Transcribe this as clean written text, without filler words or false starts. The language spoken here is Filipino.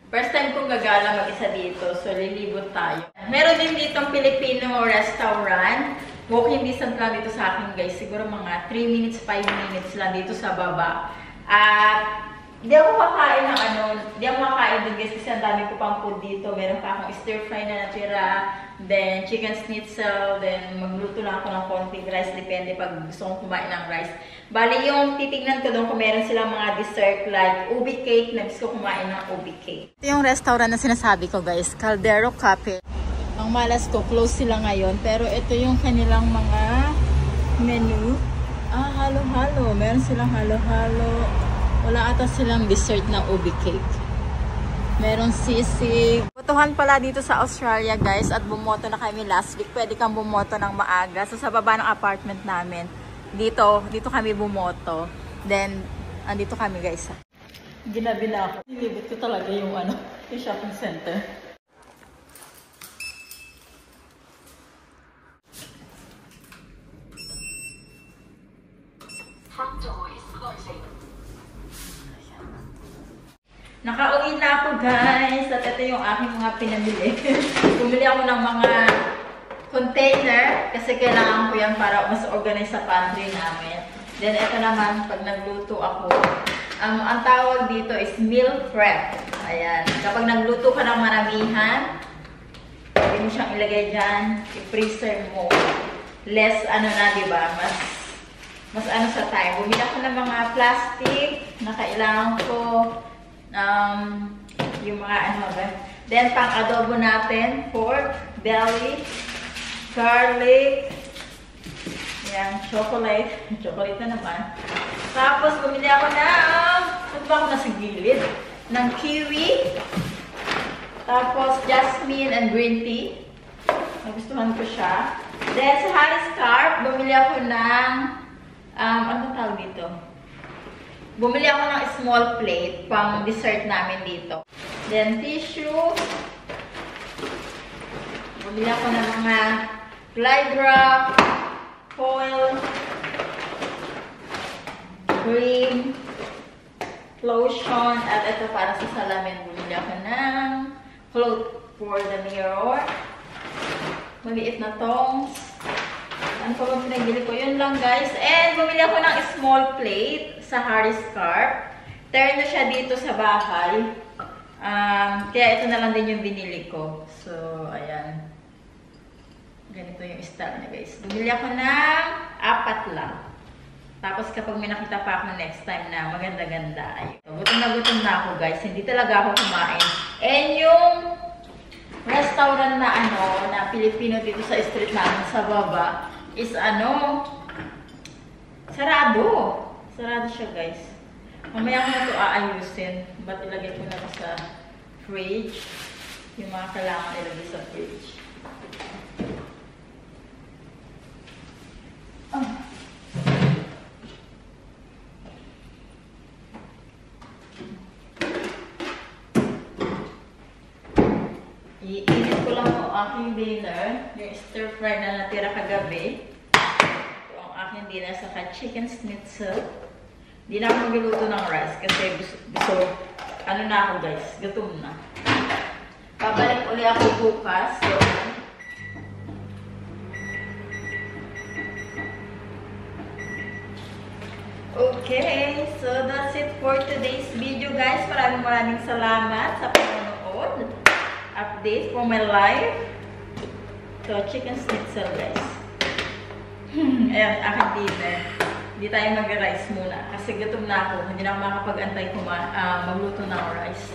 First time kong gagala mag-isa dito, so lilibot tayo. Meron din ditong Filipino restaurant. Walking distance lang dito sa akin guys. Siguro mga 3 minutes, 5 minutes lang dito sa baba. At di ako makain ng di ako makain din guys kasi ang dami ko pang food dito. Meron pa akong stir fry na natira, then chicken schnitzel, then magluto lang ako ng konting rice, depende pag gusto kong kumain ng rice. Bali yung titignan ko doon kung meron silang mga dessert like ubi cake, na gusto ko kumain ng ubi cake. Ito yung restaurant na sinasabi ko guys, Caldero Cafe. Ang malas ko, close sila ngayon, pero ito yung kanilang mga menu. Halo-halo, meron silang halo-halo. Wala ata silang dessert ng ubi cake. Meron sisig. Botohan pala dito sa Australia guys at bumoto na kami last week. Pwede kang bumoto ng maaga. So sa baba ng apartment namin, dito kami bumoto. Then, andito kami guys. Ginabi na ako. Nilibot ko talaga yung yung shopping center. Nakauwi na ako guys at ito yung aking mga pinamili. Bumili ako ng mga container kasi kailangan ko yan para mas organize sa pantry namin. Then ito naman pag nagluto ako, ang tawag dito is meal prep. Ayan. Kapag nagluto ka ng maramihan, pwede mo siyang ilagay dyan, i-freezer mo. Less diba? Mas sa time. Bumili ako ng mga plastic na kailangan ko. Yung mga Then, pang adobo natin, pork, belly, garlic, yan, chocolate. Chocolate na naman. Tapos, bumili ako nasa gilid, ng kiwi. Tapos, jasmine and green tea. Nagustuhan ko siya. Then, sa Harris Carp, bumili ako ng, ano tawag dito? Bumili ako ng small plate pang dessert namin dito. Then, tissue. Bumili ako ng mga fly drop, foil, cream, lotion, at ito para sa salamin. Bumili ako ng cloth for the mirror. Maliit na tongs. Ano pa bang pinagili ko? Yun lang guys. And bumili ako ng small plate sa Harris Carp. Turn na siya dito sa bahay. Kaya ito na lang din yung binili ko. So, ayan. Ganito yung style niya guys. Bumili ako ng 4 lang. Tapos kapag may nakita pa ako next time na maganda-ganda. Gutom na ako guys. Hindi talaga ako kumain. And yung restaurant na na Filipino dito sa street namin sa baba is sarado. Sarado siya guys. Mamaya ko na ito aayusin. Ba't ilagay ko na sa fridge? Yung mga kailangan ilagay sa fridge. Iinit ko lang ang aking dinner. Yung stir fry na natira kagabi. Ito ang aking dinner sa chicken schnitzel. Hindi na ako magluluto ng rice kasi gusto na ako guys. Gutom na. Pabalik uli ako bukas. Okay, so that's it for today's video guys. Maraming salamat sa panonood. Update for my life. So, chicken schnitzel guys. Ayan, aking dinner. Hindi tayo mag-rice muna kasi gutom na ako. Hindi na ako makakapag-antay magluto ng rice.